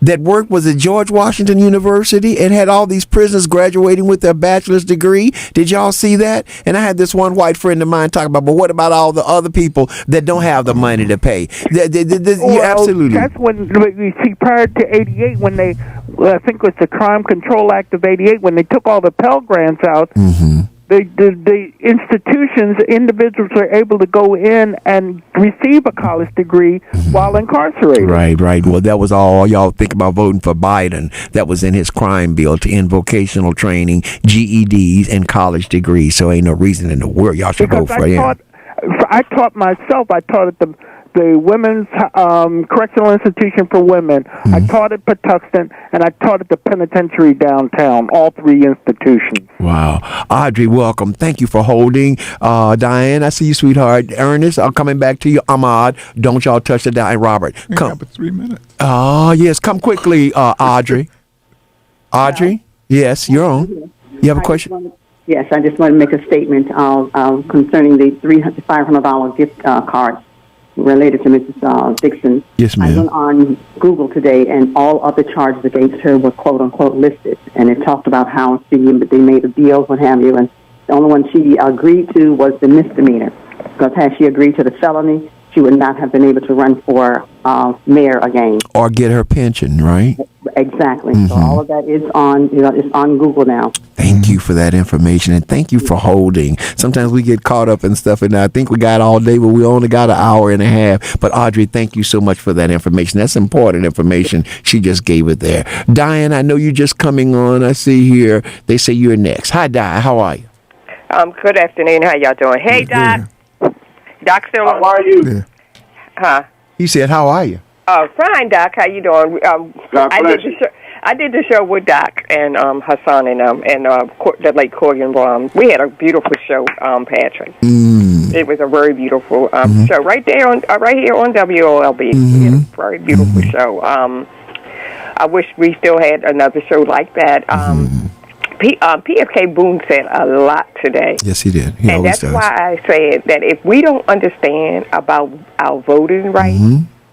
that worked was at George Washington University and had all these prisoners graduating with their bachelor's degree. Did y'all see that? And I had this one white friend of mine talk about, but what about all the other people that don't have the money to pay? Absolutely. That's when you see prior to 88, when they, I think it was the Crime Control Act of 88, when they took all the Pell Grants out. The institutions, individuals are able to go in and receive a college degree while incarcerated. Right. Well, that was all y'all think about voting for Biden. That was in his crime bill to end vocational training, GEDs, and college degrees. So ain't no reason in the world y'all should vote for him. I taught at the Women's Correctional Institution for Women. I taught at Patuxent, and I taught at the penitentiary downtown, all 3 institutions. Wow. Audrey, welcome. Thank you for holding. Diane, I see you, sweetheart. Ernest, I'm coming back to you. Ahmad, don't y'all touch the dial. Robert, come. For 3 minutes. Yes, come quickly, Audrey. Audrey? Yes, you're on. You have a question? Yes, I just want to make a statement concerning the $500 gift card related to Mrs. Dixon. Yes, ma'am. I went on Google today, and all other charges against her were quote-unquote listed, and it talked about how they made a deal, what have you, and the only one she agreed to was the misdemeanor, because had she agreed to the felony, she would not have been able to run for mayor again. Or get her pension, right? Exactly. So all of that is on, it's on Google now. Thank you for that information, and thank you for holding. Sometimes we get caught up in stuff, and I think we got all day, but we only got an hour and a half. But Audrey, thank you so much for that information. That's important information. She just gave it there. Diane, I know you're just coming on. I see here. They say you're next. Hi, Di. How are you? Good afternoon. How y'all doing? Hey, Doc. Doc still on? How are you? Yeah. Huh? He said, how are you? Oh, fine, Doc. How you doing? I did the show with Doc and Hassan and the late Corrigan Brown. We had a beautiful show, Patrick. It was a very beautiful show right here on WOLB. We had a very beautiful show. I wish we still had another show like that. PFK Boone said a lot today. Yes, he did. He and that's does. why I said that if we don't understand about our voting rights,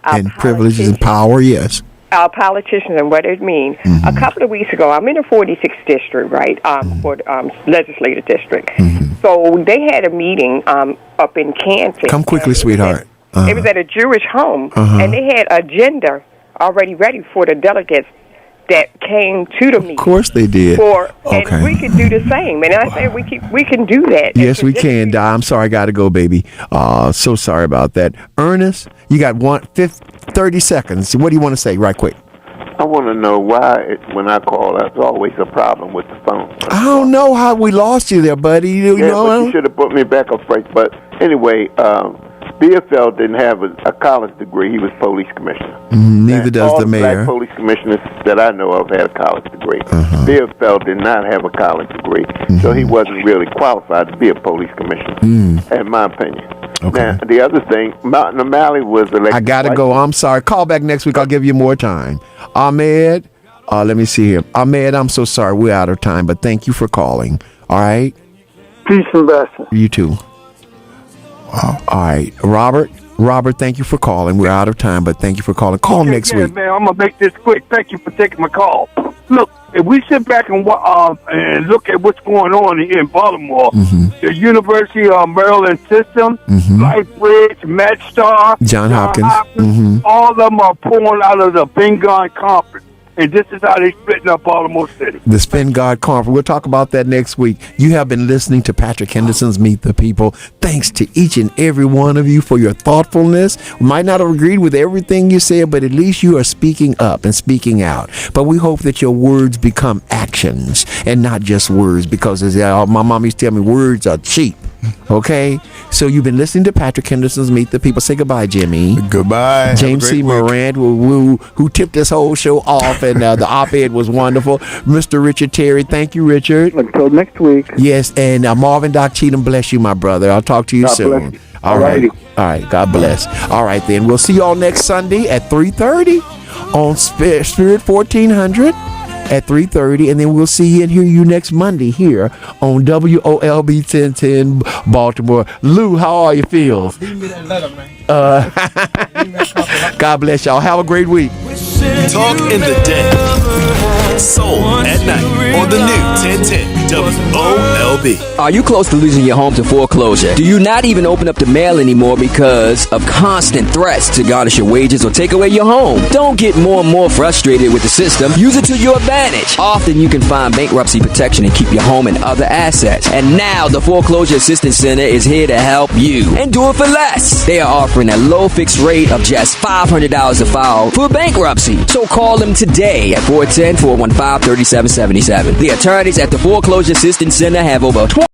and privileges and power, yes. Our politicians and what it means. A couple of weeks ago, I'm in the 46th district, right, for the legislative district. So they had a meeting up in Kansas. Come quickly, sweetheart. It was at a Jewish home, and they had agenda already ready for the delegates that came to the meeting. Of course they did. And we could do the same. And I say we can do that. Yes, we can, Di. I'm sorry, I got to go, baby. So sorry about that. Ernest, you got 30 seconds. What do you want to say right quick? I want to know why when I call, there's always a problem with the phone. I don't know how we lost you there, buddy. You but you should have put me back up first. But anyway, BFL didn't have a college degree. He was police commissioner. Neither does all the mayor. Black police commissioners that I know of had a college degree. BFL did not have a college degree, so he wasn't really qualified to be a police commissioner, in my opinion. Okay. Now, the other thing, Martin O'Malley was elected. I got to go. I'm sorry. Call back next week. I'll give you more time. Ahmed, let me see here. Ahmed, I'm so sorry. We're out of time, but thank you for calling. All right? Peace and blessings. You too. Wow. All right. Robert, thank you for calling. We're out of time, but thank you for calling. Call next week. Man, I'm going to make this quick. Thank you for taking my call. Look, if we sit back and look at what's going on here in Baltimore, the University of Maryland system, LifeBridge, MedStar, John Hopkins, all of them are pulling out of the Bengal Conference. And this is how they're splitting up Baltimore City. The Spin God Conference. We'll talk about that next week. You have been listening to Patrick Henderson's Meet the People. Thanks to each and every one of you for your thoughtfulness. We might not have agreed with everything you said, but at least you are speaking up and speaking out. But we hope that your words become actions and not just words, because as my mom used to tell me, words are cheap. Okay, so you've been listening to Patrick Henderson's Meet the People. Say goodbye, Jimmy. Goodbye. James C. Morant, who tipped this whole show off, and the op-ed was wonderful. Mr. Richard Terry, thank you, Richard. Until next week. Yes, and Marvin Doc Cheatham, bless you, my brother. I'll talk to you soon. All right. All right, God bless. All right, then. We'll see you all next Sunday at 3:30 on Spirit 1400. At 3:30, and then we'll see you and hear you next Monday here on WOLB 1010 Baltimore. Lou, how are you feel? God bless y'all. Have a great week. Talk in the day. Soul at night on the new 1010 WOLB. Are you close to losing your home to foreclosure? Do you not even open up the mail anymore because of constant threats to garnish your wages or take away your home? Don't get more and more frustrated with the system. Use it to your advantage. Often you can find bankruptcy protection and keep your home and other assets. And now the Foreclosure Assistance Center is here to help you and do it for less. They are offering a low fixed rate of just $500 a file for bankruptcy. So call them today at 410-415-3777. The attorneys at the Foreclosure Assistance Center have over 20